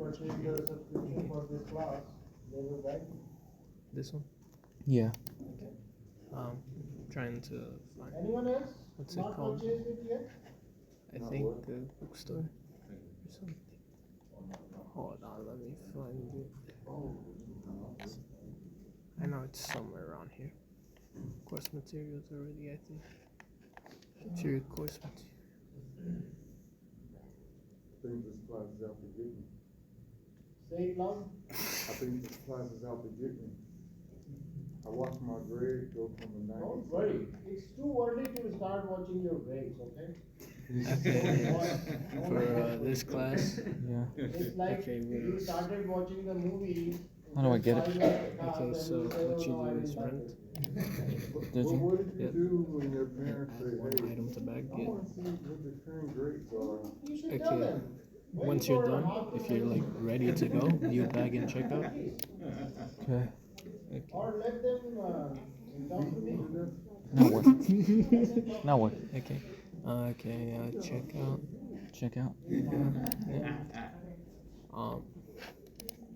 purchased the subscription for this class, they will guide you. This one? Yeah. Okay. Trying to find. Anyone else What's it not called? purchased it yet? I think the bookstore or something. Hold on, let me find it. I know it's somewhere around here. Course materials already, I think. It's your course material. I think this class is out to get me. Say it loud. I think this class is out to get me. I watched my grade go from a 90. Don't worry. It's too early to start watching your grades, okay? For this class. Yeah. It's like Okay, you started watching the movie. How do I get it? Okay, so what you do is rent. Did Well, you? what do you Yep. do when your parents Add say, one hey, item to bag. I want to see what the current grades are? You should tell Okay. them. Wait Once you're for done, half if the you're like ready to go, you bag and check out. Okay. Or let them talk to me. Now what? Now what? Okay. Check out. Check out. Yeah.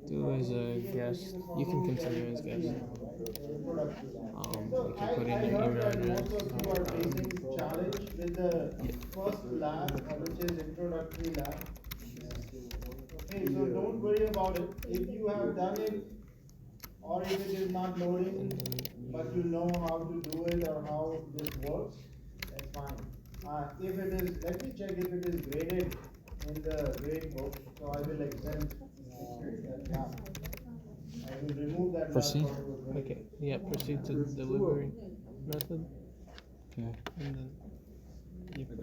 Do as a guest. You can continue as guest. You can put in I your heard email that most of you are address. facing challenge with the first lab, which is introductory lab. Okay, so don't worry about it. If you have done it, or if it is not loading, but you know how to do it or how this works, that's fine. If it is, let me check if it is graded in the grade book, so I will exempt that lab. I will remove that lab Proceed. from your grade. Okay. Yeah. Proceed to delivery method, Okay. and then you put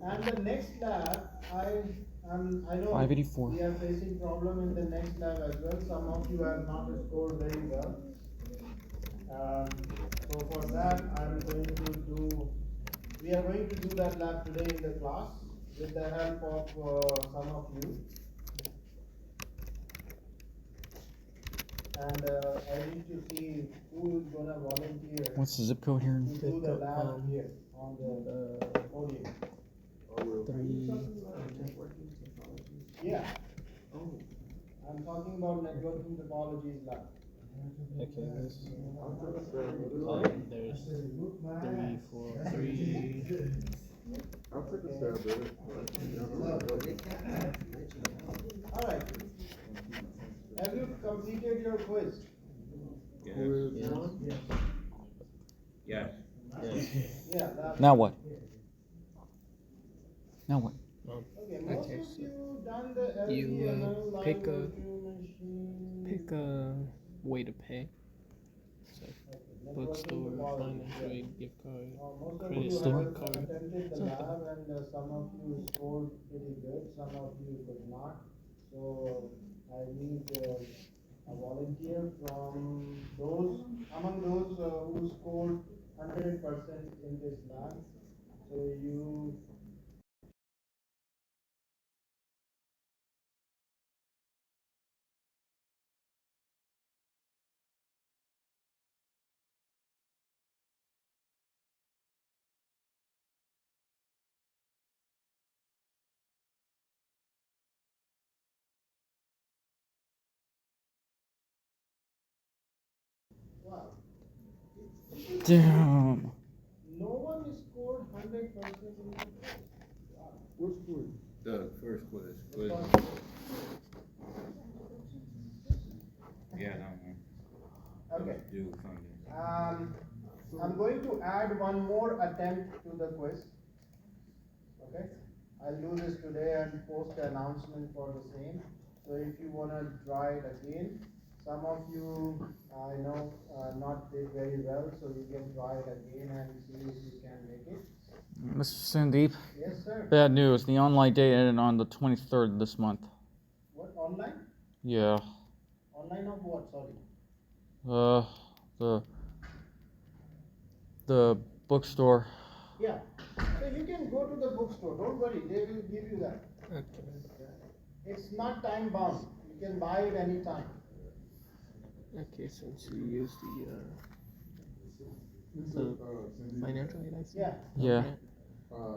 And the next lab, I know 584. we are facing problem in the next lab as well. Some of you have not scored very well. So for that, we are going to do that lab today in the class with the help of some of you. And I need to see who is gonna volunteer What's the zip code here? to do the lab here on the podium. 3. Yeah. I'm talking about networking topologies lab. Okay. This. There's 3, 4, 3. I'll take a stab at it. Alright. Have you completed your quiz? Yes. Yeah. Now what? Now what? Okay, most Okay, of so you done the you LVML live pick a virtual machine. pick a way to pay. So bookstore, financial aid, gift card, Most of credit you store have card. attempted the something. lab and some of you scored pretty good, some of you could not. So I need a volunteer from those, among those who scored 100% in this lab. So you wow. Damn. No one scored 100% in the quiz. Wow. Which quiz? The first quiz. Yeah, that one. Okay. Do funding. I'm going to add one more attempt to the quiz. Okay? I'll do this today and post an announcement for the same. So if you want to try it again, some of you I know not did very well, so you can try it again and see if you can make it. Mr. Sandeep, Yes, sir. bad news. The online date ended on the 23rd this month. What, online? Yeah. Online of what? Sorry. The bookstore. Yeah. So you can go to the bookstore. Don't worry, they will give you that. Okay. It's not time bound. You can buy it anytime. Okay, since you use the financial aid, I see. Yeah. Yeah.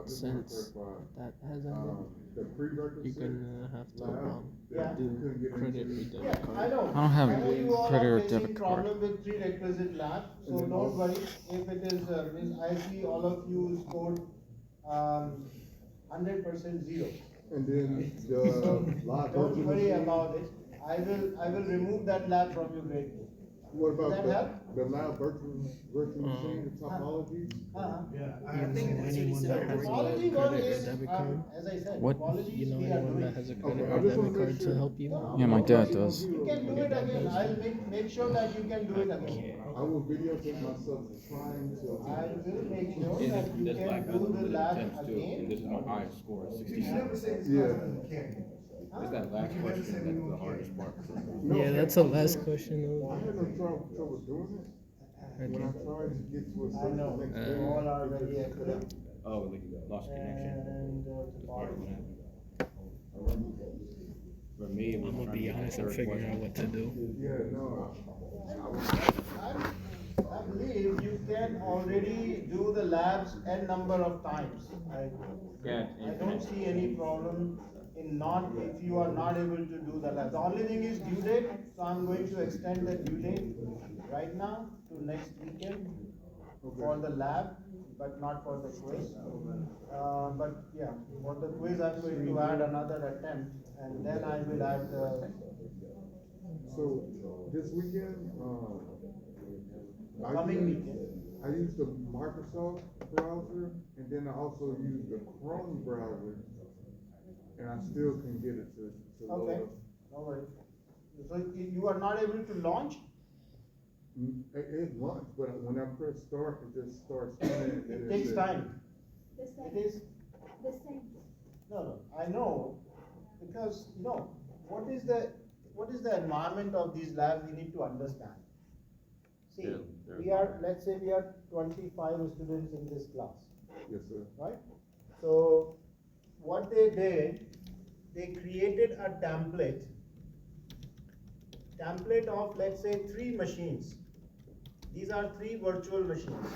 Just Since want to clarify. that has ended, The prerequisite you're gonna have to lab couldn't get credit into or it. debit Yeah, card. I know. I don't have I know you all credit are or facing debit card. problem with prerequisite lab, so And then don't also- worry. If it is, means I see all of you scored, 100% zero. And then So the live don't virtual worry machine. about it. I will remove that lab from your grade book. What Does about that help? the live virtual machine, the topology? You know anyone that has a Topology credit or is, debit card? as I said, What? topology You is know we are anyone doing. that has a credit Okay, or I just wanna debit make card to sure. help you? Yeah, my dad does. You can do it again. I'll make sure that you can do it again. I will videotape myself trying to. I will make sure And that you this can black has do the limited lab attempts too, and again. this is my highest score, You 67. never say it's Yeah. not when you can. It's that last question that's the hardest part. No, Yeah, that's the I'm last saying, question. I had no trouble doing it. When I tried to get to a I certain know, next you page, all are it very just cut active. out. Oh, like you lost connection. And, That's part of what happened. For me, it was I'm gonna trying to be get the honest, I'm third figuring question. out what to do. Yeah, no. I believe you can already do the labs n number of times. Yeah, I don't see any problem in not, if you are not able to do the lab. The only thing is due date, so I'm going to extend the due date right now to next weekend for the lab, but not for the quiz. But yeah, for the quiz, I'm going to add another attempt, and then I will add the, So this weekend, coming weekend. I used the Microsoft browser, and then I also used the Chrome browser, and I still couldn't get it to load Okay, up. no worries. So you are not able to launch? It launched, but when I press start, it just starts spinning. and It takes says- time. The It same, is, the same. no, I know, because, what is the environment of these labs, we need to understand. See, we are, let's say we are 25 students in this class, Yes, sir. right? So, what they did, they created a template of, let's say, 3 machines. These are 3 virtual machines.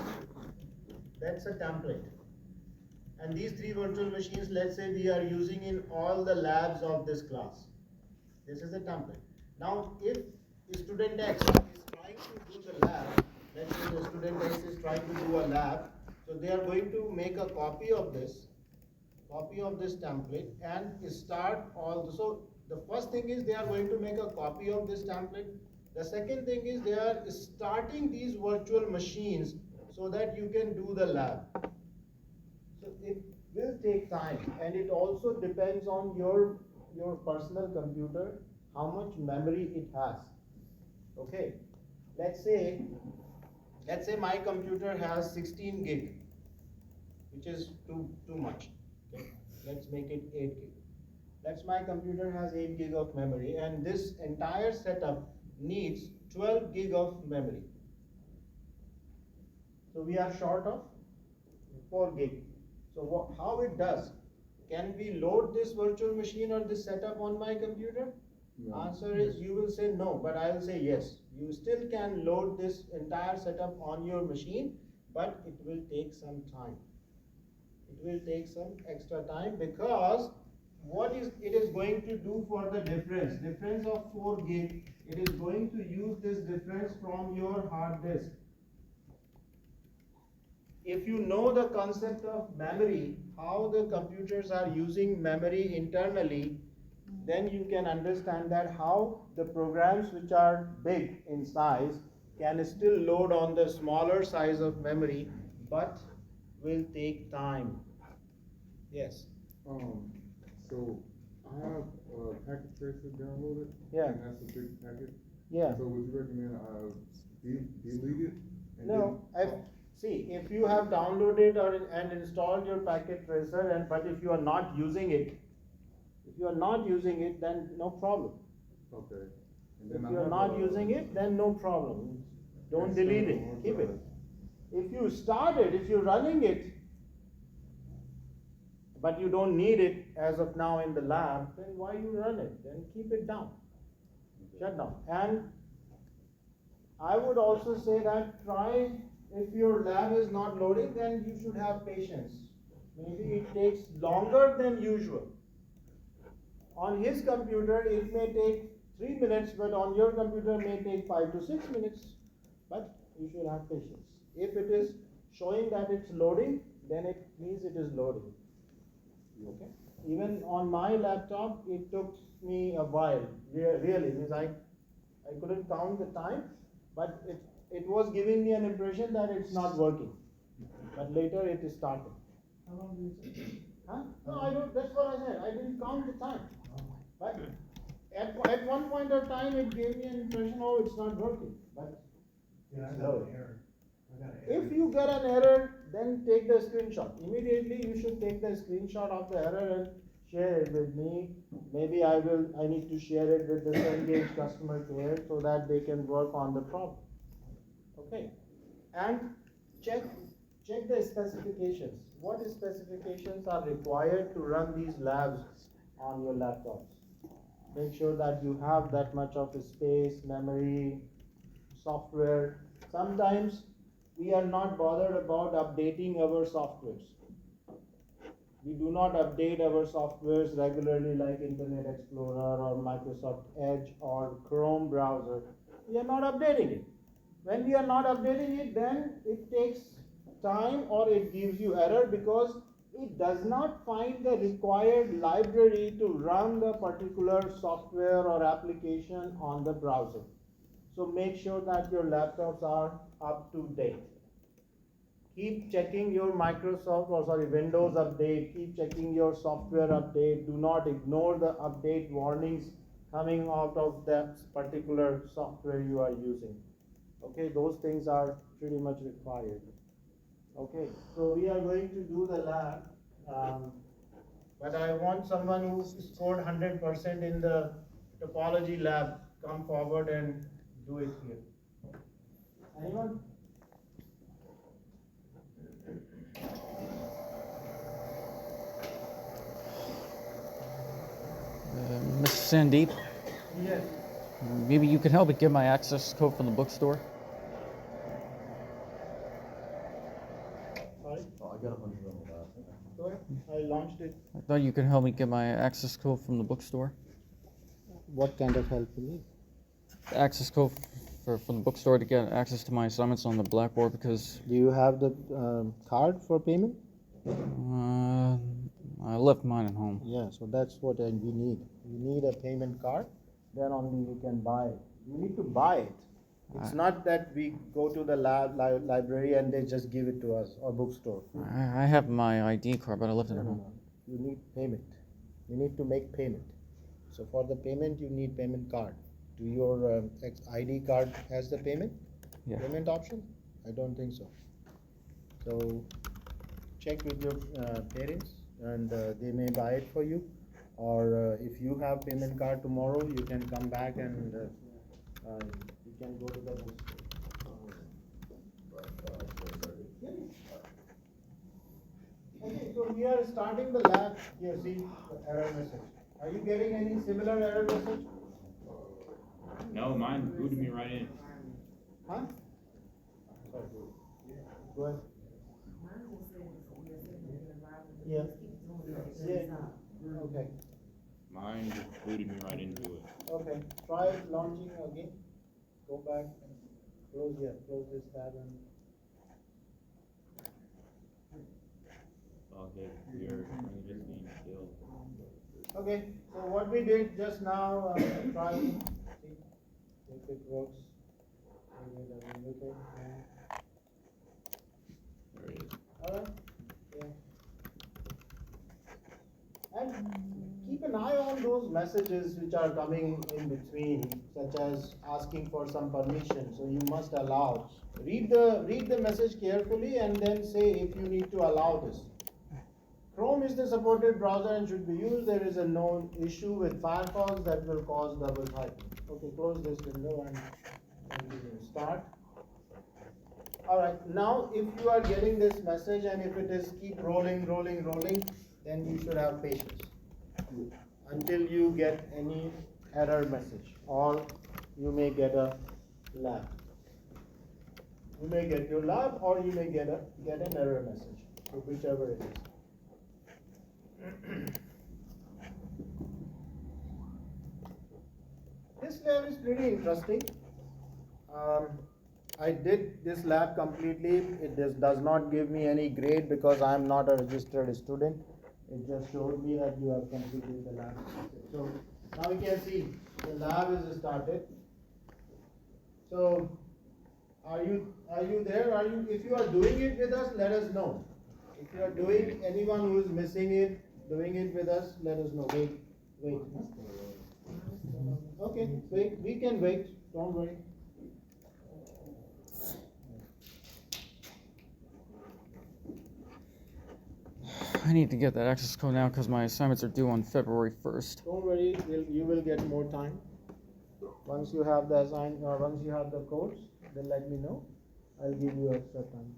That's a template. And these 3 virtual machines, let's say we are using in all the labs of this class. This is the template. Now, if student X is trying to do the lab, let's say the student X is trying to do a lab, so they are going to make a copy of this template and start all, so the first thing is they are going to make a copy of this template. The second thing is they are starting these virtual machines so that you can do the lab. So it will take time, and it also depends on your personal computer, how much memory it has. Okay, let's say my computer has 16 gig, which is too much. Okay, let's make it 8 gig. That's my computer has 8 gig of memory, and this entire setup needs 12 gig of memory. So we are short of 4 gig. So how it does? Can we load this virtual machine or this setup on my computer? No. Answer is you will say no, but I will say yes. You still can load this entire setup on your machine, but it will take some time. It will take some extra time, because what is it is going to do for the difference of 4 gig, it is going to use this difference from your hard disk. If you know the concept of memory, how the computers are using memory internally, then you can understand that how the programs which are big in size can still load on the smaller size of memory, but will take time. Yes. So I have a packet tracer downloaded. Yeah. And that's a big packet. Yeah. So would you recommend I delete it? and No, then- if you have downloaded and installed your packet tracer, but if you are not using it, then no problem. Okay. And If then I you are have not a- using it, then no problem. Don't Yes, delete sir. it, keep it. If you start it, if you're running it, but you don't need it as of now in the lab, then why you run it? Then keep it down. Shut down. And I would also say that if your lab is not loading, then you should have patience. Maybe it takes longer than usual. On his computer, it may take 3 minutes, but on your computer may take 5 to 6 minutes. But you should have patience. If it is showing that it's loading, then it means it is loading. Okay? Even on my laptop, it took me a while. Really, means I couldn't count the time, but it was giving me an impression that it's not working. But later it is starting. How long do you take? Huh? No, I don't. That's what I said. I didn't count the time. But at one point of time, it gave me an impression, oh, it's not working. But Yeah, I it's got an loading. error. I got an error. If you get an error, then take the screenshot. Immediately, you should take the screenshot of the error and share it with me. Maybe I need to share it with the Engage customer care so that they can work on the problem. Okay. And check the specifications. What specifications are required to run these labs on your laptops? Make sure that you have that much of space, memory, software. Sometimes we are not bothered about updating our softwares. We do not update our softwares regularly like Internet Explorer or Microsoft Edge or Chrome browser. We are not updating it. When we are not updating it, then it takes time or it gives you error because it does not find the required library to run the particular software or application on the browser. So make sure that your laptops are up to date. Keep checking your Windows update. Keep checking your software update. Do not ignore the update warnings coming out of that particular software you are using. Okay, those things are pretty much required. Okay, so we are going to do the lab, but I want someone who scored 100% in the topology lab come forward and do it here. Anyone? Mr. Sandeep, Yes. maybe you can help me get my access code from the bookstore? Sorry? Oh, I got a bunch of them about. Go ahead. I launched it. I thought you could help me get my access code from the bookstore. What kind of help you need? The access code from the bookstore to get access to my assignments on the Blackboard because Do you have the card for payment? I left mine at home. Yeah, so that's what you need. You need a payment card, then only you can buy it. You need to buy it. It's not that we go to the library and they just give it to us, or bookstore. I have my ID card, but I left it at home. You need payment. You need to make payment. So for the payment, you need payment card. Do your ID card has the payment? Yeah. Payment option? I don't think so. So check with your parents and they may buy it for you. Or if you have payment card tomorrow, you can come back and you can go to the bookstore. Okay, so we are starting the lab. Here, see the error message. Are you getting any similar error message? No, mine booted me right in. Huh? Sorry. Go ahead. Yeah. Yeah. Okay. Mine just booted me right into it. Okay. Try launching again. Go back and close this tab and Okay, we are just being killed. okay. So what we did just now, try see if it works. Okay. There it is. Alright. Yeah. And keep an eye on those messages which are coming in between, such as asking for some permission. So you must allow. Read the message carefully and then say if you need to allow this. Chrome is the supported browser and should be used. There is a known issue with Firefox that will cause double typing. Okay, close this window and start. Alright, now if you are getting this message and if it is keep rolling, then you should have patience until you get any error message, or you may get a lab. You may get your lab, or you may get an error message. So whichever it is. This lab is pretty interesting. I did this lab completely. It does not give me any grade because I am not a registered student. It just showed me that you have completed the lab. So now we can see the lab is started. So are you there? If you are doing it with us, let us know. If you are doing, anyone who is missing it, doing it with us, let us know. Wait. Okay, wait. We can wait. Don't worry. I need to get that access code now because my assignments are due on February 1st. Don't worry. You will get more time. Once you have the once you have the codes, then let me know. I'll give you extra time.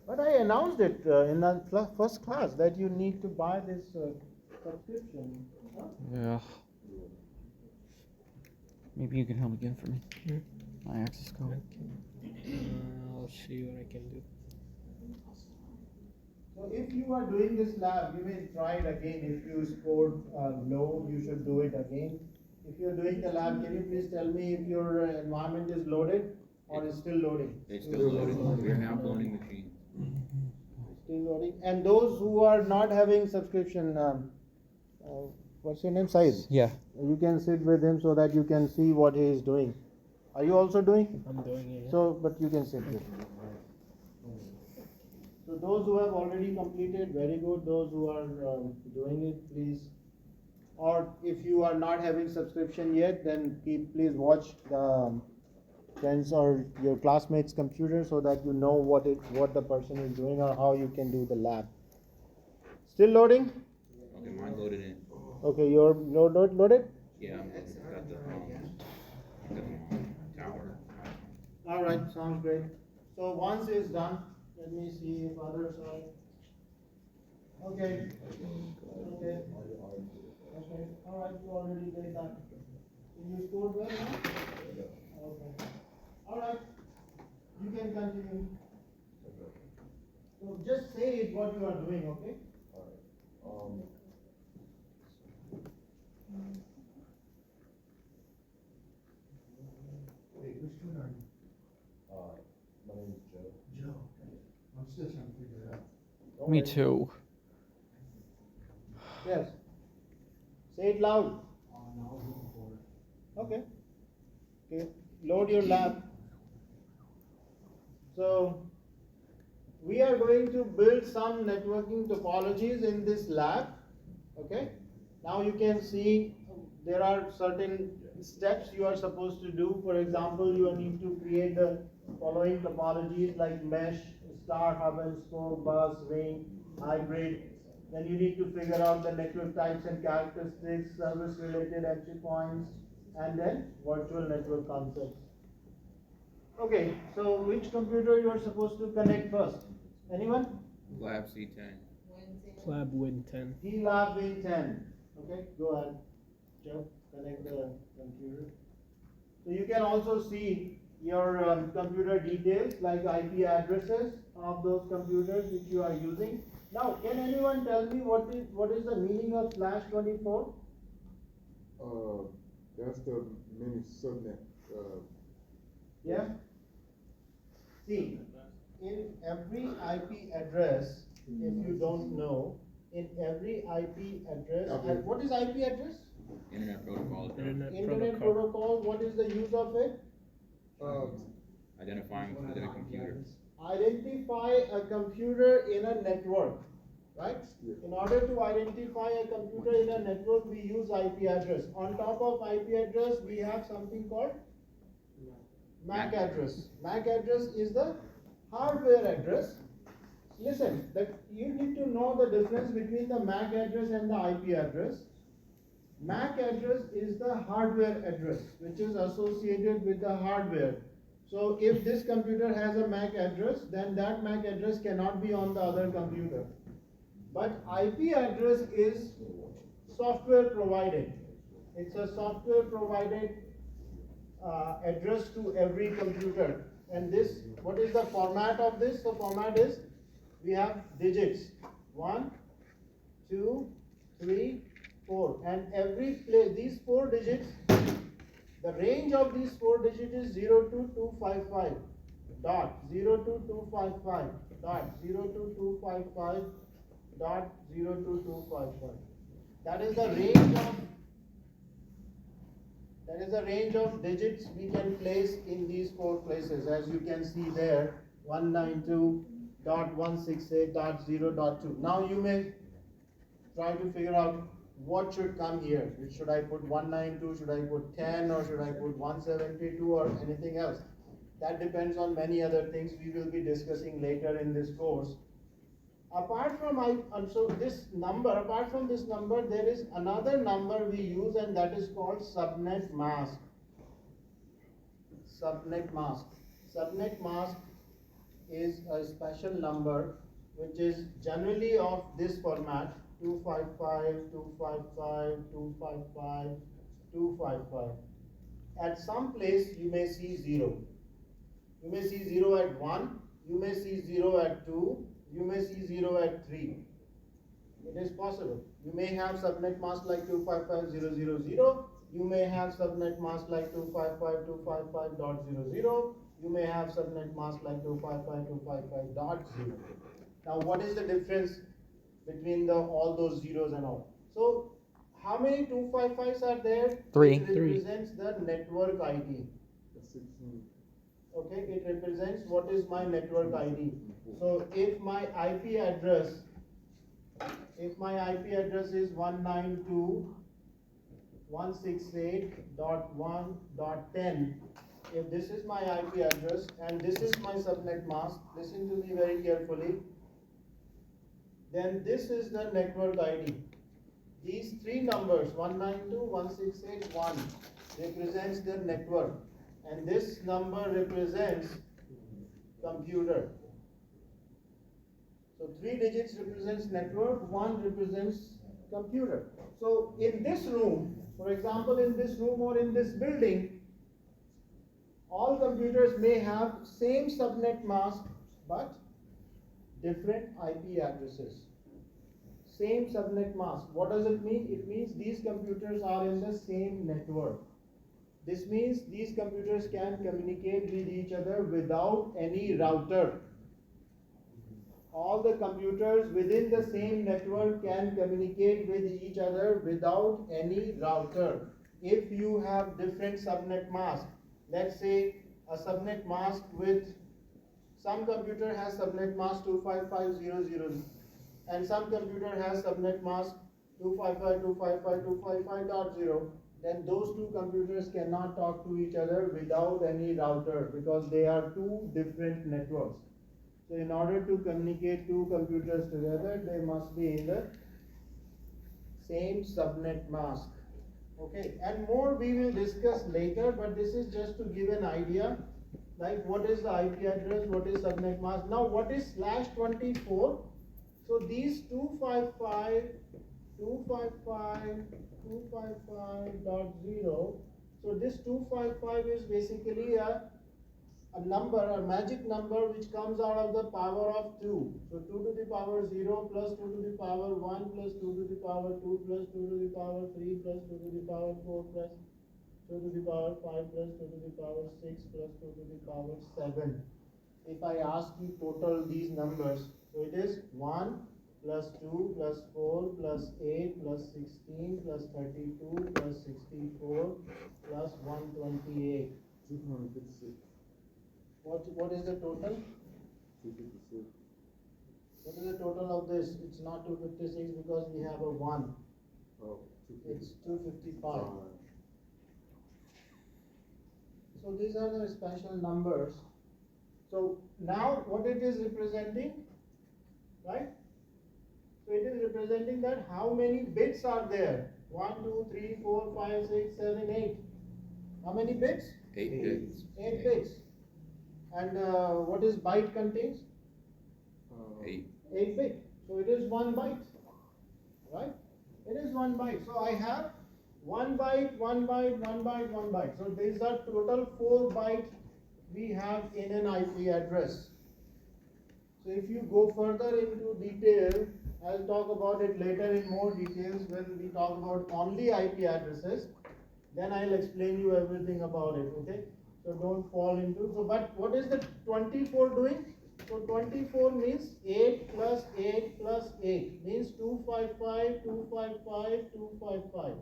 But I announced it in the first class that you need to buy this subscription. Huh? Yeah. Maybe you can help again for me. My access code. I'll see what I can do. So if you are doing this lab, you may try it again. If you scored low, you should do it again. If you're doing the lab, can you please tell me if your environment is loaded or is still loading? It's still loading. We are now cloning machines. Still loading. And those who are not having subscription, what's your name? Said. Yeah. You can sit with him so that you can see what he is doing. Are you also doing? I'm doing it. So, but you can sit with him. So those who have already completed, very good. Those who are doing it, please. Or if you are not having subscription yet, then please watch the friends or your classmates' computer so that you know what the person is doing or how you can do the lab. Still loading? Okay, mine's loaded in. Okay, you're loaded? Yeah, I'm got the tower. All right, sounds great. So once it's done, let me see if others are. Okay. Okay. All right, you already did that. You scored well now? Okay. All right. You can continue. So just say it what you are doing, okay? Wait, which one are you? My name is Joe. Joe. I'm still trying to figure it out. Me too. Yes. Say it loud. No, I was looking for it. Okay. Okay. Load your lab. So we are going to build some networking topologies in this lab. Okay. Now you can see there are certain steps you are supposed to do. For example, you need to create the following topologies like mesh, star, hub and spoke, bus, ring, hybrid. Then you need to figure out the network types and characteristics, service related entry points, and then virtual network concepts. Okay, so which computer you are supposed to connect first? Anyone? Lab C10. Lab Win 10. Lab Win 10. Okay, go ahead. Joe, connect the computer. So you can also see your computer details like IP addresses of those computers which you are using. Now, can anyone tell me what is the meaning of /24? That's the mini subnet. Yeah. See, in every IP address, if you don't know, in every IP address, and what is IP address? Internet protocol. Internet protocol. What is the use of it? Identifying specific computer. Identify a computer in a network, right? In order to identify a computer in a network, we use IP address. On top of IP address, we have something called MAC address. MAC address is the hardware address. Listen, that you need to know the difference between the MAC address and the IP address. MAC address is the hardware address, which is associated with the hardware. So if this computer has a MAC address, then that MAC address cannot be on the other computer. But IP address is software provided. It's a software provided address to every computer. And this, what is the format of this? The format is, we have digits, 1, 2, 3, 4, and every place, these 4 digits The range of these 4 digits is 0 to 255 dot 0 to 255 dot 0 to 255 dot 0 to 255. That is the range of digits we can place in these 4 places, as you can see there, 192.168.0.2. Now you may try to figure out what should come here. Should I put 192, should I put 10, or should I put 172, or anything else? That depends on many other things we will be discussing later in this course. Apart from this number, there is another number we use, and that is called subnet mask. Subnet mask. Subnet mask is a special number which is generally of this format: 255, 255, 255, 255. At some place you may see 0. You may see 0 at 1, you may see 0 at 2, you may see 0 at 3. It is possible. You may have subnet mask like 255.0.0.0. You may have subnet mask like 255.255.0.0. You may have subnet mask like 255.255.0. Now, what is the difference between all those zeros and all? So, how many 255s are there? 3. It represents the network ID. That's 16. Okay, it represents what is my network ID. So if my IP address is 192.168.1.10, if this is my IP address and this is my subnet mask, listen to me very carefully, then this is the network ID. These 3 numbers, 192.168.1, represents the network, and this number represents computer. So 3 digits represents network, 1 represents computer. So in this room, for example, in this room or in this building, all computers may have same subnet mask but different IP addresses. Same subnet mask. What does it mean? It means these computers are in the same network. This means these computers can communicate with each other without any router. All the computers within the same network can communicate with each other without any router. If you have different subnet masks, let's say a subnet mask with some computer has subnet mask 255.0.0, and some computer has subnet mask 255.255.255.0, then those 2 computers cannot talk to each other without any router, because they are 2 different networks. So in order to communicate 2 computers together, they must be in the same subnet mask. Okay, and more we will discuss later, but this is just to give an idea, like what is the IP address, what is subnet mask. Now what is /24? So these 255.255.0. So this 255 is basically a number, a magic number which comes out of the power of 2. So 2 to the power 0 plus 2 to the power 1 plus 2 to the power 2 plus 2 to the power 3 plus 2 to the power 4 plus 2 to the power 5 plus 2 to the power 6 plus 2 to the power 7. If I ask you total these numbers, so it is 1 plus 2 plus 4 plus 8 plus 16 plus 32 plus 64 plus 128. 256. What is the total? 256. What is the total of this? It's not 256 because we have a 1. Oh, It's 255. So these are the special numbers. So now what it is representing, right? So it is representing that how many bits are there? 1, 2, 3, 4, 5, 6, 7, 8. How many bits? 8 bits. 8 bits. And what is byte contains? 8. 8 bit. So it is 1 byte, right? It is 1 byte. So I have 1 byte, 1 byte, 1 byte, 1 byte. So these are total 4 bytes we have in an IP address. So if you go further into detail, I'll talk about it later in more details when we talk about only IP addresses. Then I'll explain you everything about it, okay? So don't fall into, so but what is the 24 doing? So 24 means 8 plus 8 plus 8 means 255, 255, 255.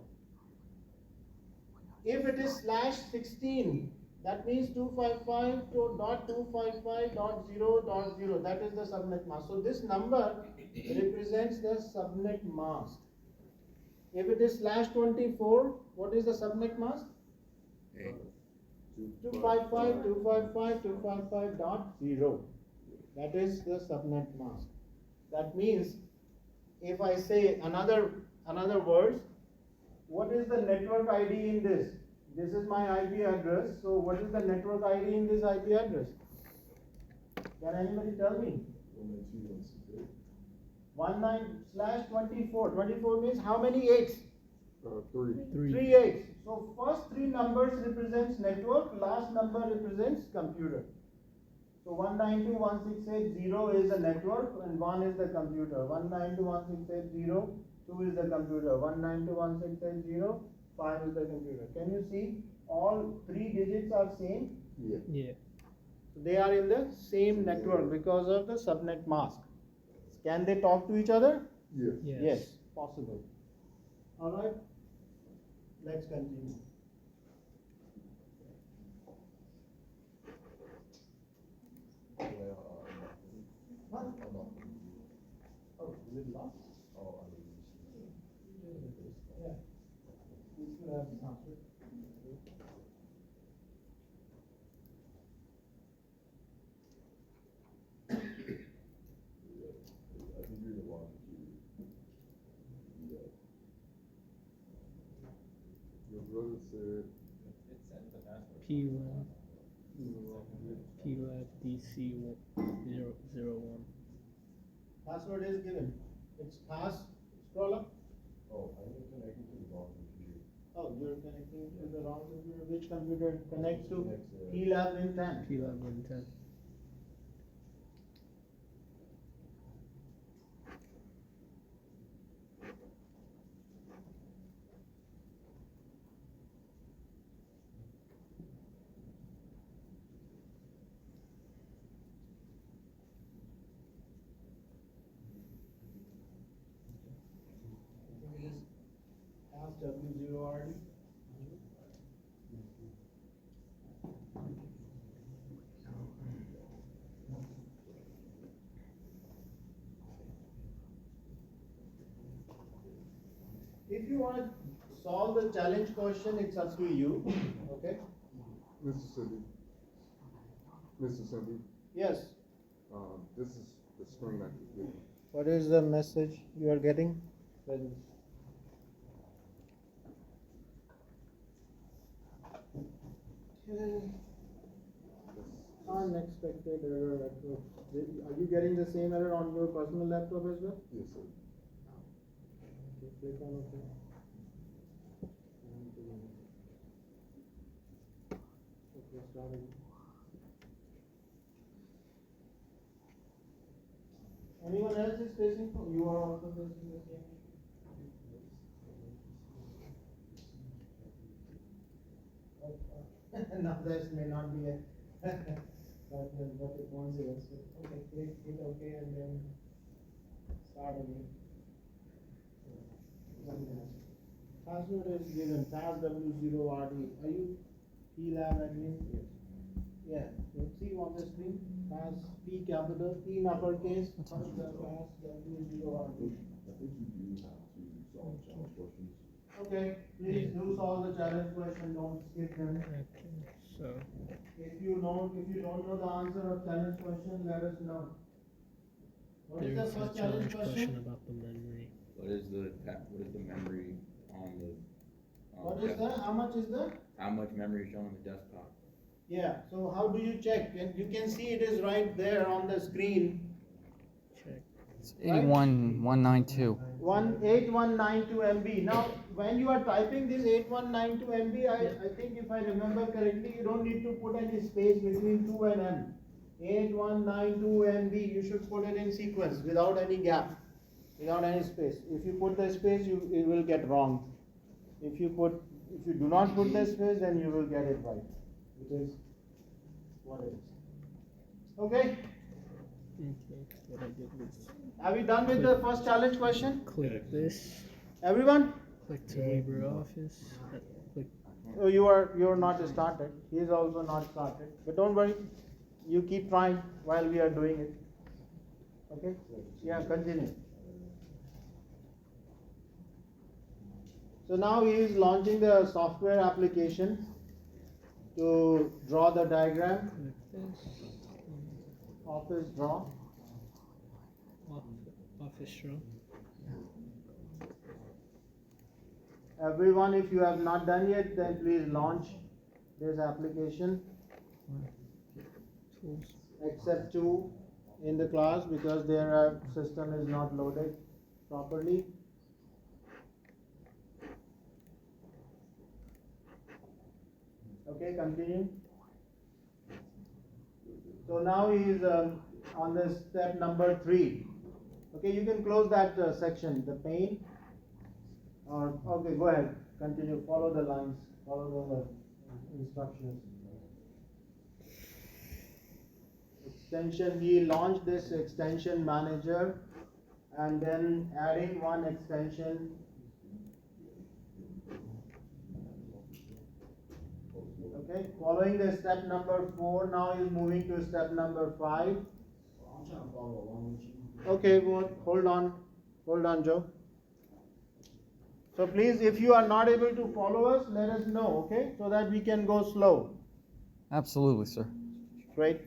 If it is slash 16, that means 255 to dot 255 dot 0 dot 0. That is the subnet mask. So this number represents the subnet mask. If it is slash 24, what is the subnet mask? 255, 255, 255 dot 0. That is the subnet mask. That means if I say another words, what is the network ID in this? This is my IP address. So what is the network ID in this IP address? Can anybody tell me? 19/24. 24 means how many 8s? 3. 3 8s. So first 3 numbers represents network, last number represents computer. So 192.168.0 is the network and 1 is the computer. 192.168.0, 2 is the computer. 192.168.0, 5 is the computer. Can you see all 3 digits are same? Yeah. Yeah. So they are in the same network because of the subnet mask. Can they talk to each other? Yes. Yes, possible. Alright, let's continue. What? Oh, is it lost? Yeah. We should have the password. I think you're the one Your brother said, PLAB DC001. Password is given. It's pass. Scroll up. Oh, I am connecting to the wrong computer. Oh, you're connecting to the wrong computer. Which computer connects to Connects, PLAB Win 10? PLAB Win 10. Pass W0RD. If you want to solve the challenge question, it's up to you. Okay? Mr. Sandeep, Yes. this is the screen I could get. What is the message you are getting? Unexpected error at work. Are you getting the same error on your personal laptop as well? Yes, sir. Okay, click on OK. Okay, start again. Anyone else is facing? You are also facing the same issue. Now this may not be a but a coincidence. Okay, click OK and then start again. Password is given, pass W0RD. Are you PLAB admin? Yes. Yeah, so see on the screen, pass P capital, P in uppercase, pass W0RD. I think you do have to solve challenge questions. Okay, please do solve the challenge question, don't skip them. Okay, so If you don't know the answer of challenge question, let us know. What is the there's a first challenge challenge question question? about the memory. What is the memory on the? What is desktop? the, how much is the? How much memory is shown on the desktop? Yeah, so how do you check? And you can see it is right there on the screen. Check. It's 81,192. 8192 MB. Now, when you are typing this 8192 MB, I think if I remember correctly, you don't need to put any space between 2 and M. 8192 MB, you should put it in sequence without any gap, without any space. If you put the space, it will get wrong. If you put If you do not put the space, then you will get it right. It is what it is. Okay. Okay, what I did was Are we done with the first challenge question? click this, Everyone? click to LibreOffice, click. Oh, you're not started. He is also not started. But don't worry. You keep trying while we are doing it. Okay? Yeah, continue. So now he is launching the software application to draw the diagram. Click this, Office draw. Office Draw. Everyone, if you have not done yet, then please launch this application. Tools. Except two in the class because their system is not loaded properly. Okay, continue. So now he is on the step number 3. Okay, you can close that section, the pane. Or okay, go ahead, continue. Follow the lines, follow the instructions. Extension. He launched this extension manager, and then adding one extension. Okay, following the step number 4, now he's moving to step number 5. I'm trying to follow along with you. Okay, hold on, Joe. So please, if you are not able to follow us, let us know, okay, so that we can go slow. Absolutely, sir. Great.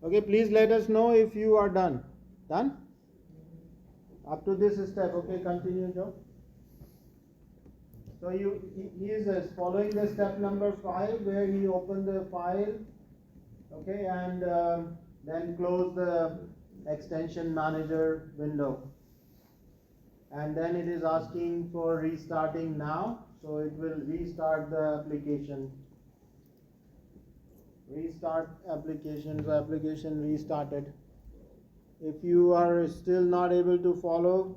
Okay, please let us know if you are done. Done? Up to this step, okay, continue, Joe. So he is following the step number 5 where he opened the file, okay, and then close the extension manager window. And then it is asking for restarting now, so it will restart the application. Restart application, so application restarted. If you are still not able to follow,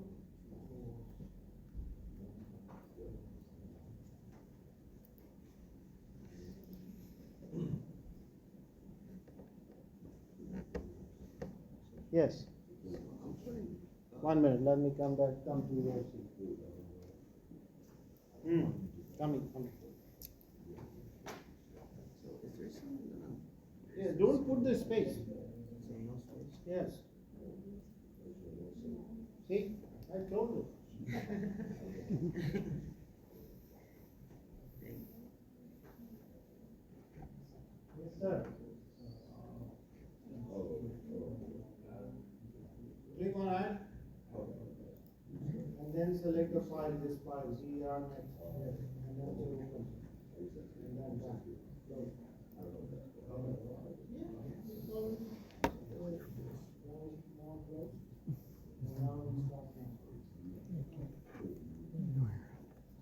yes. 1 minute, let me come to your seat. Coming. Yeah, don't put the space. Yes. See, I told you. Yes, sir. Click on add. And then select the file, this file, CR next. Yes. And then say open. And then back. Close.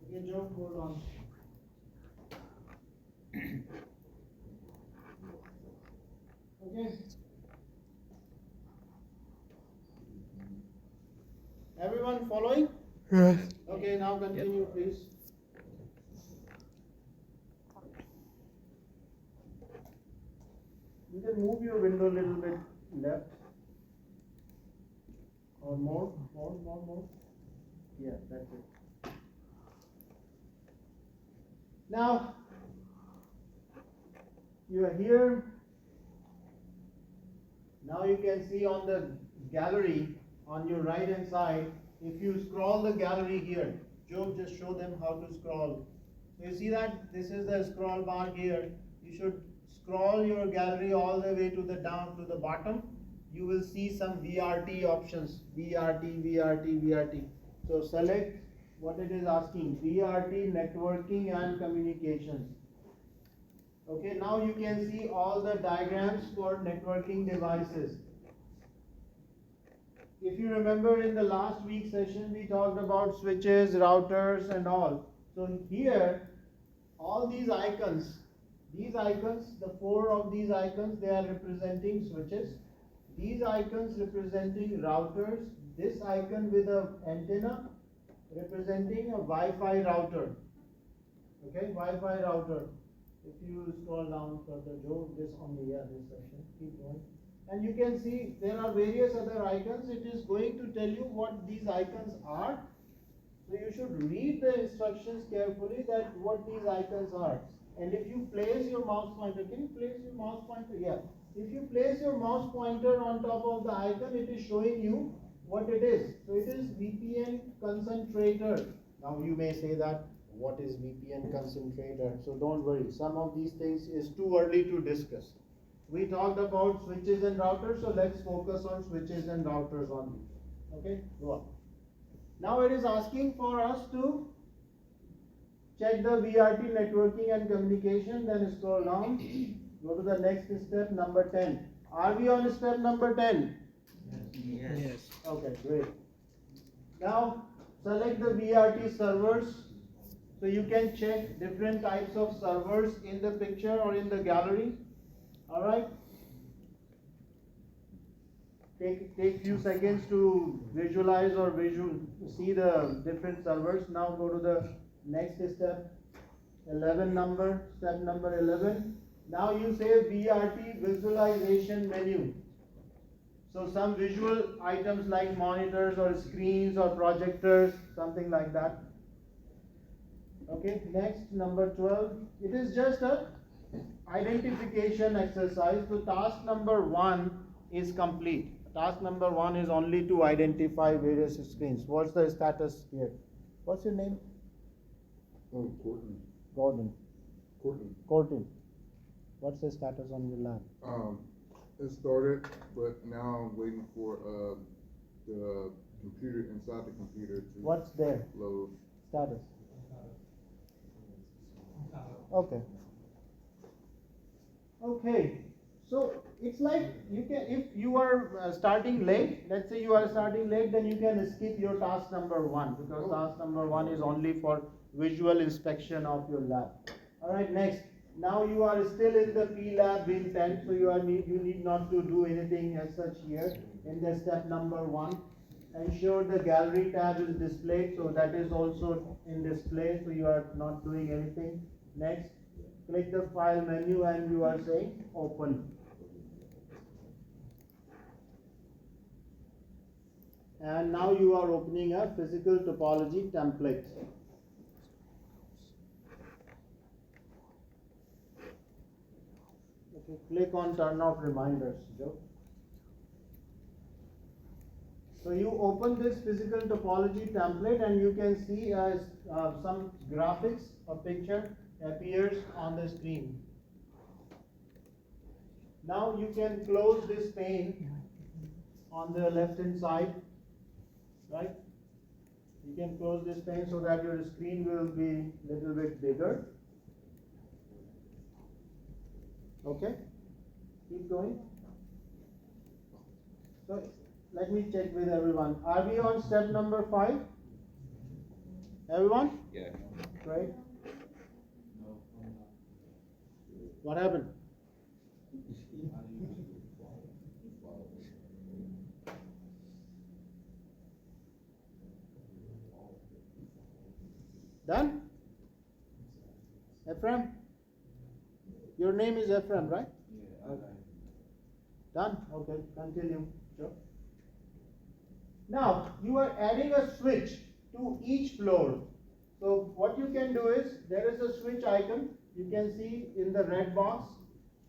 Okay, Joe, hold on. Okay. Everyone following? Right. Okay, now continue, please. You can move your window a little bit left. Or more. Yeah, that's it. Now, you are here. Now you can see on the gallery on your right hand side, if you scroll the gallery here, Joe, just show them how to scroll. So you see that this is the scroll bar here. You should scroll your gallery all the way to the down to the bottom. You will see some VRT options. VRT. So select what it is asking, VRT networking and communications. Okay, now you can see all the diagrams for networking devices. If you remember in the last week's session, we talked about switches, routers and all. So here, all these icons, the four of these icons, they are representing switches. These icons representing routers. This icon with a antenna representing a Wi-Fi router. Okay, Wi-Fi router. If you scroll down further, Joe, this only, yeah, this section, keep going. And you can see there are various other icons. It is going to tell you what these icons are. So you should read the instructions carefully that what these icons are. And if you place your mouse pointer, can you place your mouse pointer? Yeah. If you place your mouse pointer on top of the icon, it is showing you what it is. So it is VPN concentrator. Now you may say that, what is VPN concentrator? So don't worry, some of these things is too early to discuss. We talked about switches and routers, so let's focus on switches and routers only. Okay, go on. Now it is asking for us to check the VRT networking and communication, then scroll down, go to the next step, number 10. Are we on step number 10? Yes. Okay, great. Now select the VRT servers. So you can check different types of servers in the picture or in the gallery. Alright. Take few seconds to visualize or see the different servers. Now go to the next step, 11 number, step number 11. Now you say VRT visualization menu. So some visual items like monitors or screens or projectors, something like that. Okay, next number 12. It is just a identification exercise. So task number 1 is complete. Task number 1 is only to identify various screens. What's the status here? What's your name? Oh, Courtney. Gordon. Courtney. What's the status on your lab? It started, but now I'm waiting for the computer inside the computer to What's there? load. Status. Okay. Okay. So it's like you can, if you are starting late, let's say you are starting late, then you can skip your task number 1 because task number 1 is only for visual inspection of your lab. All right. Next. Now you are still in the P lab bin 10, so you need not to do anything as such here in the step number 1. Ensure the gallery tab is displayed, so that is also in display, so you are not doing anything. Next, click the file menu and you are saying open. And now you are opening a physical topology template. Okay, click on turn off reminders, Joe. So you open this physical topology template and you can see some graphics, a picture appears on the screen. Now you can close this pane on the left hand side, right? You can close this pane so that your screen will be a little bit bigger. Okay, keep going. So let me check with everyone. Are we on step number 5? Everyone? Yeah. Right? What happened? Done? Ephraim? Your name is Ephraim, right? Yeah, Done? Okay, continue. Sure. Now, you are adding a switch to each floor. So, what you can do is, there is a switch icon, you can see in the red box,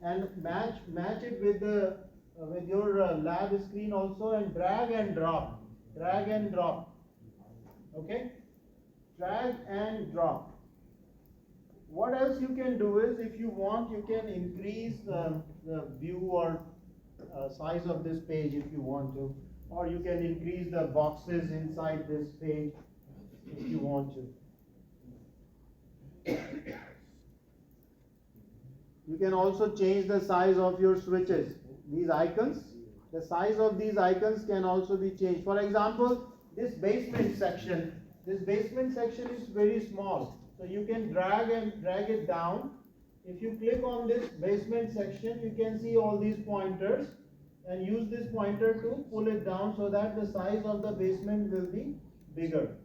and match it with the with your lab screen also, and drag and drop. Drag and drop. Okay? Drag and drop. What else you can do is, if you want, you can increase the view or size of this page if you want to. or you can increase the boxes inside this page if you want to. You can also change the size of your switches. These icons, the size of these icons can also be changed. For example, this basement section is very small. So you can drag it down. If you click on this basement section, you can see all these pointers and use this pointer to pull it down so that the size of the basement will be bigger.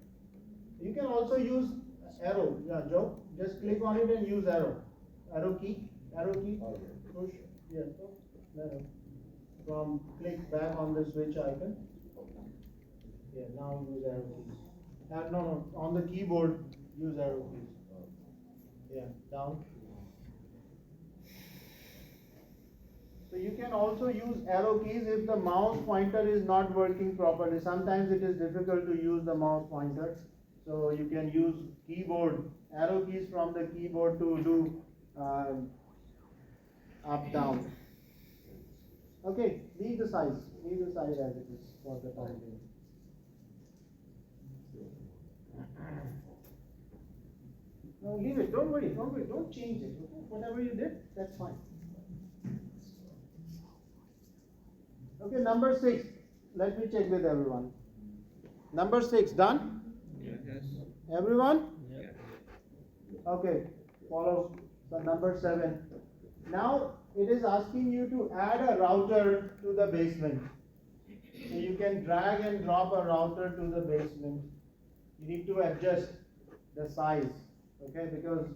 You can also use arrow. Yeah, Joe, just click on it and use arrow. Arrow key, push, yes, arrow. From click back on the switch icon. Yeah, now use arrow keys. No, on the keyboard, use arrow keys. Yeah, down. So you can also use arrow keys if the mouse pointer is not working properly. Sometimes it is difficult to use the mouse pointer. So you can use keyboard, arrow keys from the keyboard to do up, down. Okay, leave the size as it is for the time being. No, leave it, don't worry, don't change it. Whatever you did, that's fine. Okay, number 6. Let me check with everyone. Number 6, done? Yes. Everyone? Yeah. Okay, follow. So number 7. Now it is asking you to add a router to the basement. So you can drag and drop a router to the basement. You need to adjust the size, okay, because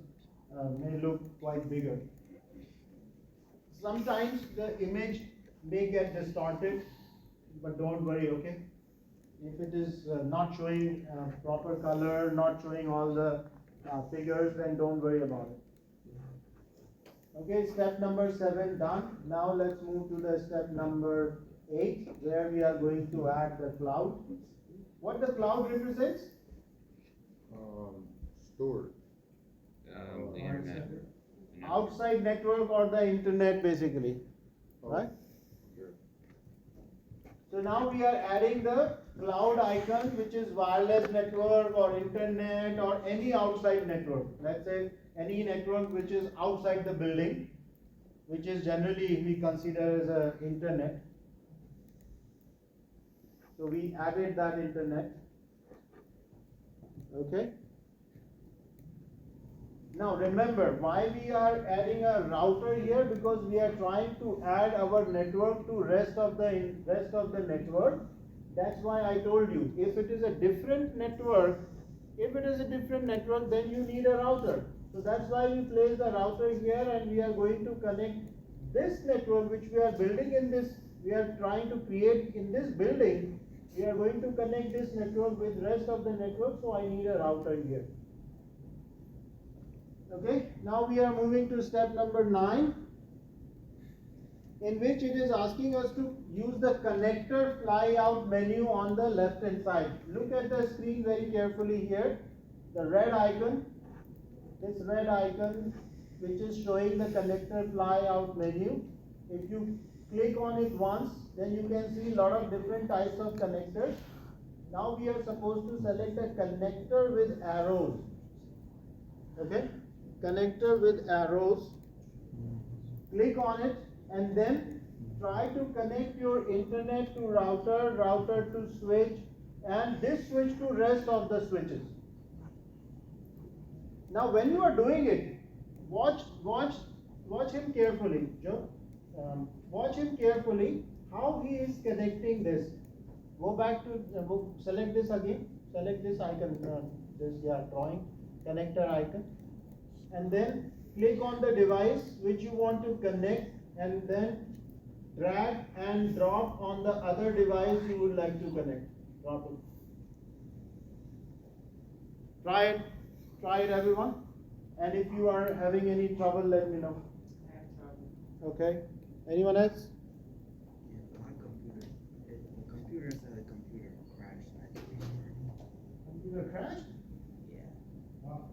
may look quite bigger. Sometimes the image may get distorted, but don't worry, okay? If it is not showing proper color, not showing all the figures, then don't worry about it. Okay, step number 7 done. Now let's move to the step number 8, where we are going to add the cloud. What the cloud represents? Storage. The internet. Outside network or the internet basically, right? So now we are adding the cloud icon, which is wireless network or internet or any outside network. Let's say any network which is outside the building, which is generally we consider as a internet. So we added that internet. Okay. Now remember why we are adding a router here, because we are trying to add our network to rest of the network. That's why I told you, if it is a different network, then you need a router. So that's why we place the router here, and we are going to connect this network which we are building in this, we are trying to create in this building. We are going to connect this network with rest of the network, so I need a router here. Okay, now we are moving to step number 9, in which it is asking us to use the connector fly out menu on the left hand side. Look at the screen very carefully here. The red icon, this red icon which is showing the connector fly out menu. If you click on it once, then you can see a lot of different types of connectors. Now we are supposed to select a connector with arrows. Okay, connector with arrows. Click on it and then try to connect your internet to router, router to switch, and this switch to rest of the switches. Now when you are doing it, watch him carefully, Joe. Watch him carefully how he is connecting this. Go back to select this again. Select this icon, drawing connector icon, and then click on the device which you want to connect, and then drag and drop on the other device you would like to connect. Drop it. Try it everyone. And if you are having any trouble, let me know. Okay. Anyone else? Yeah, my computer. The computer inside the computer crashed. Computer crashed? Yeah. Wow.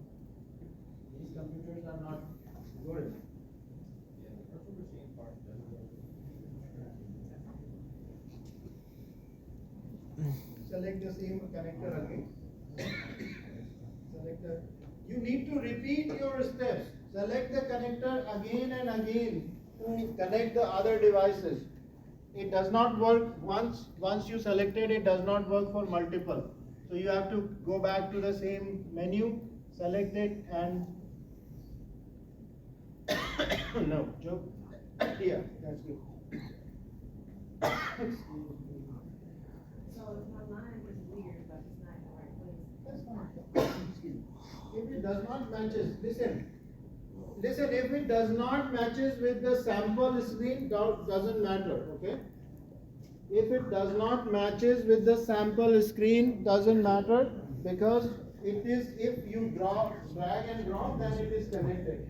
These computers are not good. connector again. Select the, you need to repeat your steps. Select the connector again and again to connect the other devices. It does not work once you selected, it does not work for multiple. So you have to go back to the same menu, select it and no, Joe. Yeah, that's good. So if my line is weird, but it's not in the right place. That's fine. If it does not matches, listen, if it does not matches with the sample screen, doesn't matter, okay? If it does not matches with the sample screen, doesn't matter, because it is, if you drag and drop, then it is connected.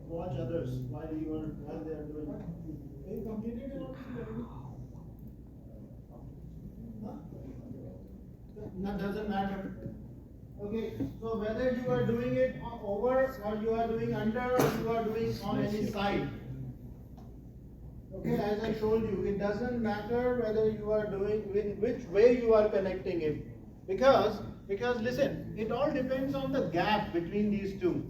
Watch others while they are doing it. Have you completed it already? Huh? That doesn't matter. Okay, so whether you are doing it over or you are doing under or you are doing on any side. Okay, as I told you, it doesn't matter whether you are doing in which way you are connecting it. Because listen, it all depends on the gap between these two.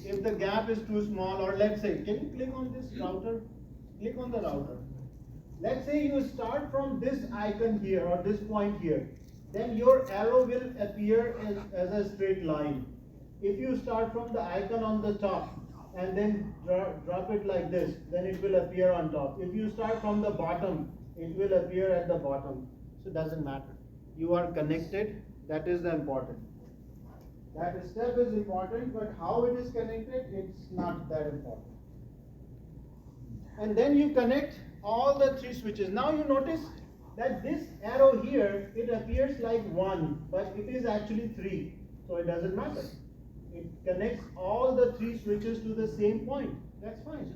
If the gap is too small, or let's say, can you click on this router? Click on the router. Let's say you start from this icon here or this point here, then your arrow will appear as a straight line. If you start from the icon on the top and then drop it like this, then it will appear on top. If you start from the bottom, it will appear at the bottom. So it doesn't matter. You are connected, that is the important. That step is important, but how it is connected, it's not that important. And then you connect all the three switches. Now you notice that this arrow here, it appears like 1, but it is actually 3. So it doesn't matter. It connects all the 3 switches to the same point. That's fine.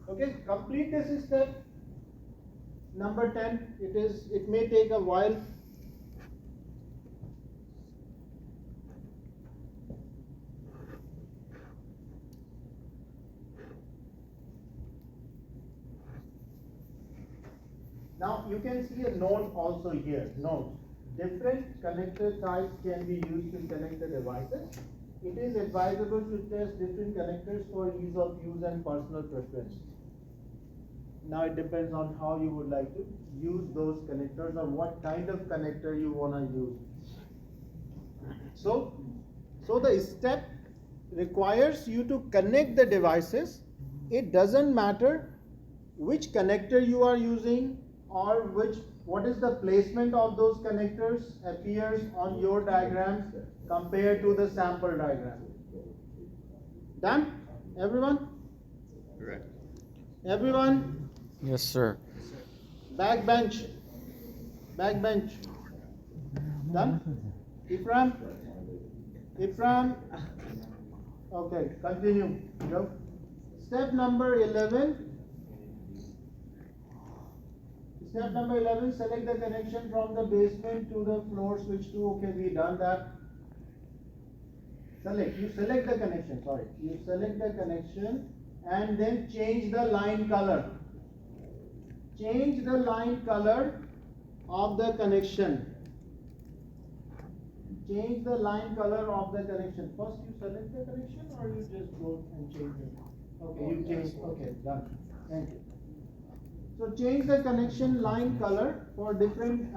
Okay, complete this step. Number 10, it may take a while. Now you can see a note also here. Note, different connector types can be used to connect the devices. It is advisable to test different connectors for ease of use and personal preference. Now it depends on how you would like to use those connectors or what kind of connector you want to use. So the step requires you to connect the devices. It doesn't matter which connector you are using or what is the placement of those connectors appears on your diagrams compared to the sample diagram. Done? Everyone? Correct. Everyone? Yes, sir. Back bench. Done? Ifram? Okay, continue. Go. Step number 11. Step number 11, select the connection from the basement to the floor switch 2. Okay, we done that. You select the connection, You select the connection and then change the line color. Change the line color of the connection. Change the line color of the connection. First you select the connection or you just go and change it? Okay, you change. Okay, done. Thank you. So change the connection line color for different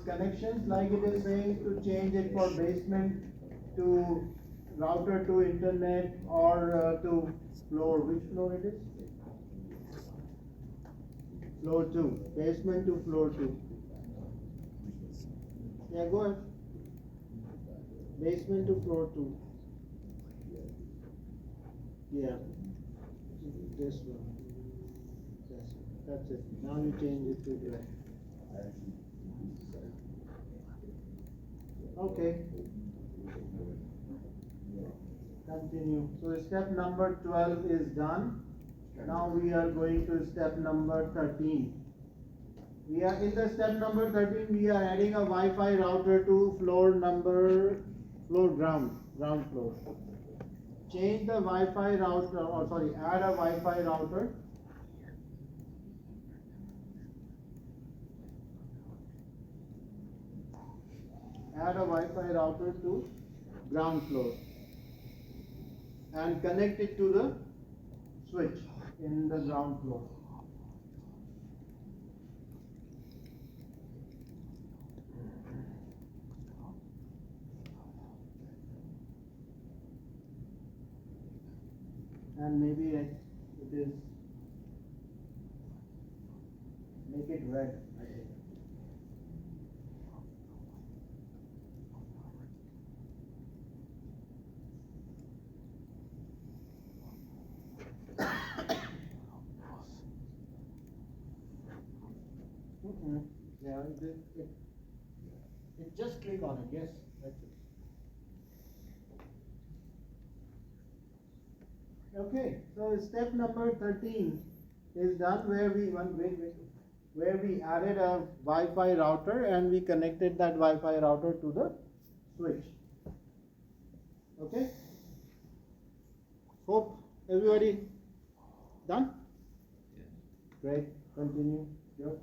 connections, like it is saying to change it for basement to router to internet or to floor. Which floor it is? Floor 2. Basement to floor 2. Yeah, go ahead. Basement to floor 2. Yeah. This one. That's it. Now you change it to black. Okay. Continue. So step number 12 is done. Now we are going to step number 13. We are in the step number 13. We are adding a Wi-Fi router to ground floor. change the Wi-Fi router, or sorry, add a Wi-Fi router. Add a Wi-Fi router to ground floor and connect it to the switch in the ground floor. And maybe it is, make it red, I think. Yeah, it just click on it, yes, that's it. Okay, so step number 13 is done where we added a Wi-Fi router and we connected that Wi-Fi router to the switch. Okay? Hope everybody done? Great, continue. Yep.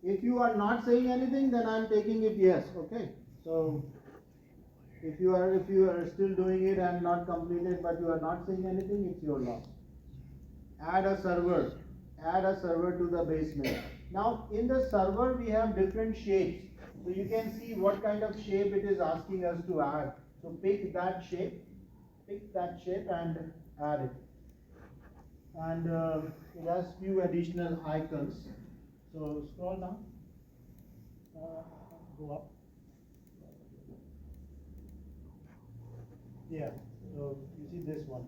If you are not saying anything, then I am taking it yes. Okay. So if you are still doing it and not completed, but you are not saying anything, it's your loss. Add a server to the basement. Now in the server we have different shapes, so you can see what kind of shape it is asking us to add. So pick that shape and add it. And it has few additional icons. So scroll down, go up. Yeah, so you see this one.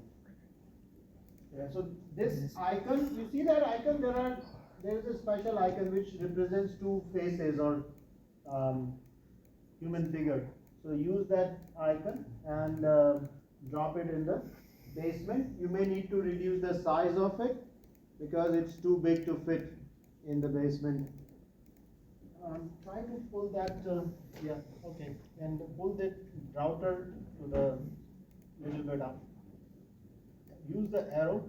Yeah, so this icon, you see that icon, there is a special icon which represents two faces or human figure. So use that icon and drop it in the basement. You may need to reduce the size of it because it's too big to fit in the basement. Try to pull that, yeah, okay, and pull that router to the little bit up. Use the arrow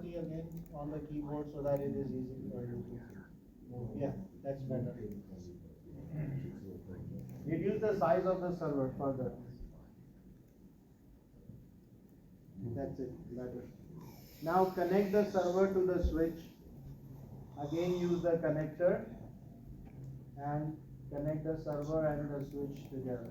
key again on the keyboard so that it is easy for you to move. Yeah, that's better. Reduce the size of the server further. That's it, better. Now connect the server to the switch. Again use the connector and connect the server and the switch together.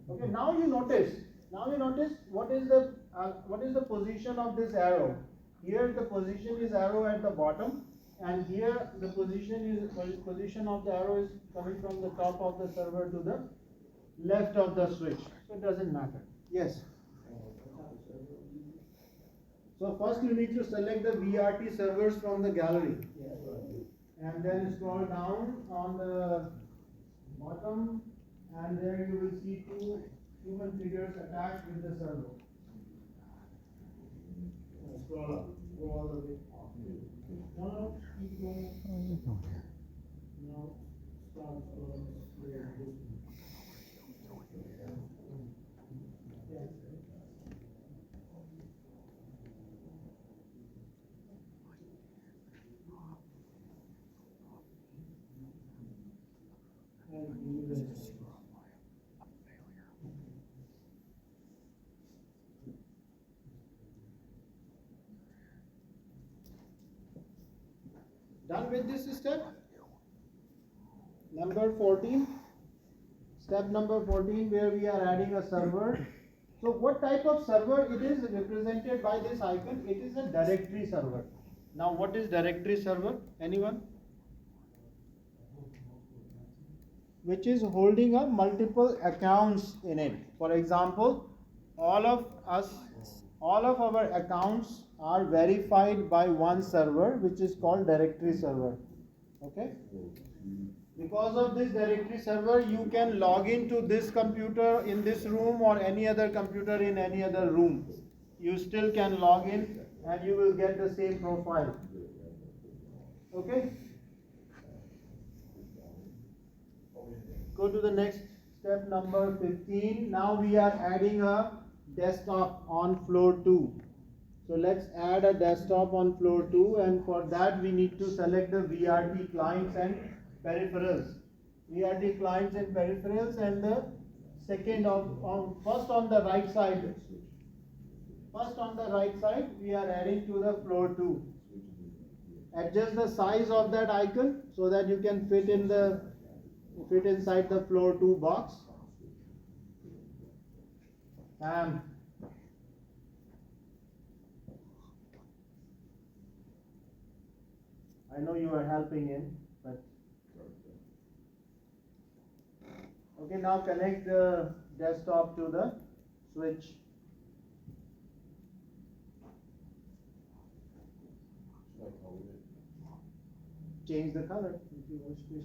Okay, now you notice what is the position of this arrow. Here the position is arrow at the bottom, and here the position of the arrow is coming from the top of the server to the left of the switch. So it doesn't matter. Yes. So first you need to select the VRT servers from the gallery, and then scroll down on the bottom, and there you will see two human figures attached with the server. Scroll up, go all the way. No, keep going. Now start scrolling. Yes. Done with this step? Number 14. Step number 14 where we are adding a server. So what type of server it is represented by this icon? It is a directory server. Now what is directory server? Anyone? Which is holding a multiple accounts in it. For example, all of our accounts are verified by one server which is called directory server. Okay? Because of this directory server, you can log into this computer in this room or any other computer in any other room. You still can log in and you will get the same profile. Okay? Go to the next step number 15. Now we are adding a desktop on floor 2. So let's add a desktop on floor 2, and for that we need to select the VRT clients and peripherals. VRT clients and peripherals, and the second first on the right side. First on the right side we are adding to the floor 2. Adjust the size of that icon so that you can fit inside the floor 2 box. I know you are helping him, but okay, now connect the desktop to the switch. Change the color if you wish to.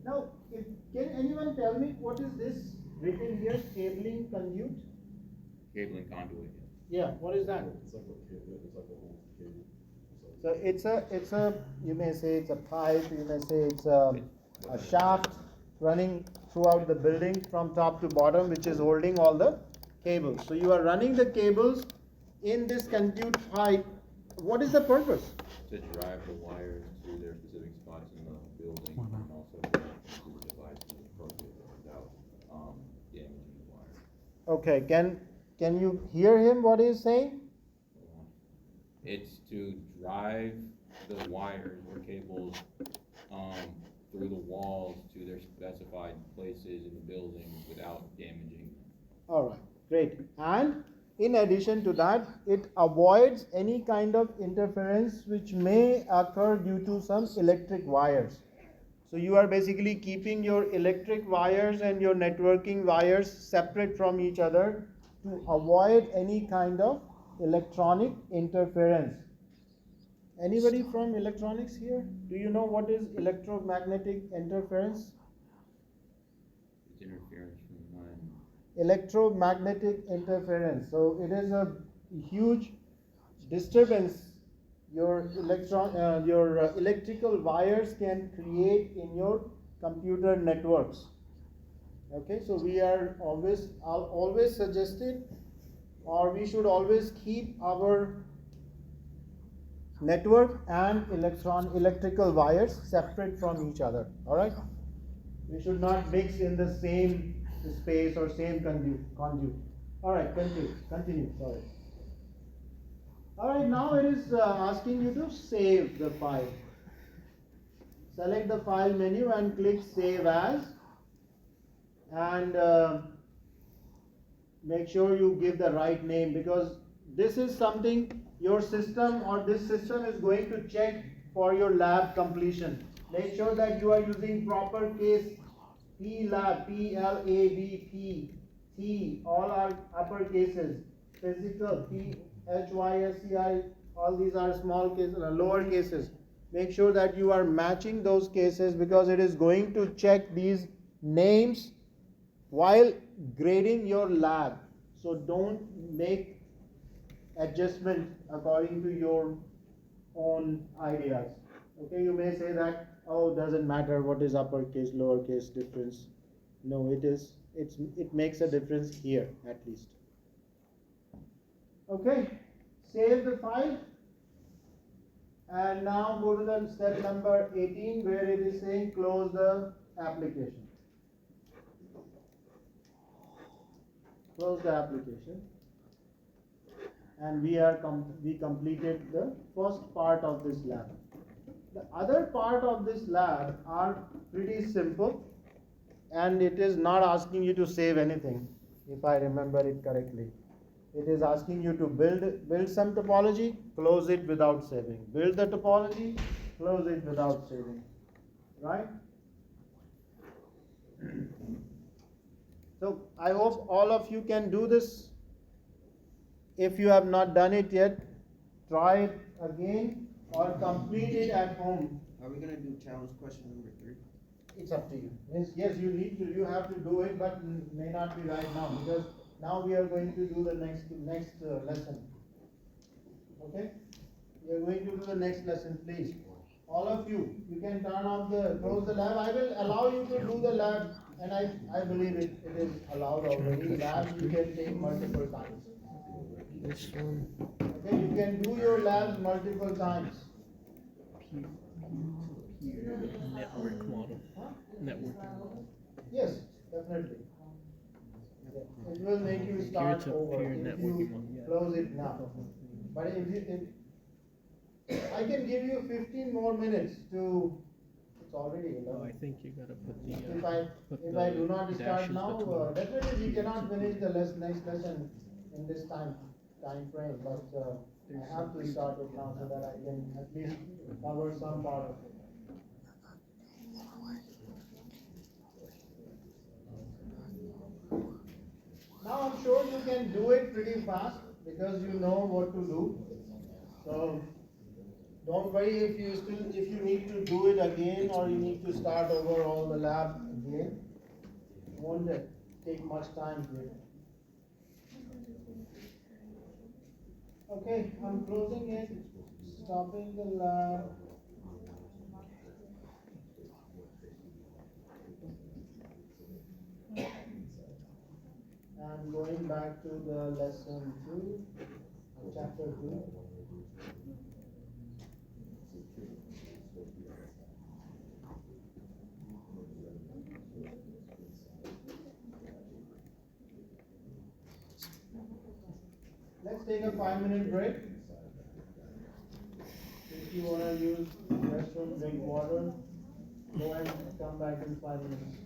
Now, can anyone tell me what is this written here? Cabling conduit? Cabling conduit. Yeah, what is that? It's like a cable, it's like a whole cable. So it's a, you may say it's a pipe, you may say it's a shaft running throughout the building from top to bottom, which is holding all the cables. So you are running the cables in this conduit pipe. What is the purpose? To drive the wires to their specific spots in the building, and also to the devices appropriately without damaging the wire. Okay, can you hear him what he is saying? It's to drive the wires or cables through the walls to their specified places in the building without damaging them. All right, great. And in addition to that, it avoids any kind of interference which may occur due to some electric wires. So you are basically keeping your electric wires and your networking wires separate from each other to avoid any kind of electronic interference. Anybody from electronics here? Do you know what is electromagnetic interference? It's interference from when Electromagnetic interference. So it is a huge disturbance your electrical wires can create in your computer networks. Okay, so we are always suggested, or we should always keep our network and electrical wires separate from each other. All right, we should not mix in the same space or same conduit. All right, continue. Sorry. All right, now it is asking you to save the file. Select the file menu and click Save As, and make sure you give the right name, because this is something your system or this system is going to check for your lab completion. Make sure that you are using proper case PLAB, PLAB, T, all are upper cases. Physical, PHYSCI, all these are small cases, lower cases. Make sure that you are matching those cases, because it is going to check these names while grading your lab. So don't make adjustment according to your own ideas. Okay, you may say that, oh, doesn't matter what is uppercase, lowercase difference. No, it makes a difference here at least. Okay, save the file, and now go to the step number 18, where it is saying close the application. Close the application, and we completed the first part of this lab. The other part of this lab are pretty simple, and it is not asking you to save anything, if I remember it correctly. It is asking you to build some topology, close it without saving. Build the topology, close it without saving. Right? So I hope all of you can do this. If you have not done it yet, try it again or complete it at home. Are we gonna do challenge question number 3? it's up to you. Means, yes, you have to do it, but may not be right now, because now we are going to do the next lesson. Okay? We are going to do the next lesson, please. All of you can close the lab. I will allow you to do the lab, and I believe it is allowed already. Labs you can take multiple times. This one. Okay, you can do your labs multiple times. Peer-to-peer network model. Networking. Yes, definitely. It will make you start over Peer-to-peer if networking you model. Yeah. close it now. But if I can give you 15 more minutes to, it's already Oh, 11. I think you gotta put the. If I do not start dashes now, between definitely we cannot finish the next lesson in this time frame. But I have to start it now so that I can at least cover some part of it. Now I'm sure you can do it pretty fast because you know what to do. So don't worry if you need to do it again or you need to start over all the lab again. It won't take much time here. Okay, I'm closing it, stopping the lab. And going back to the lesson 2, chapter 2. Let's take a 5-minute break. If you want to use the restroom, drink water, go and come back in 5 minutes.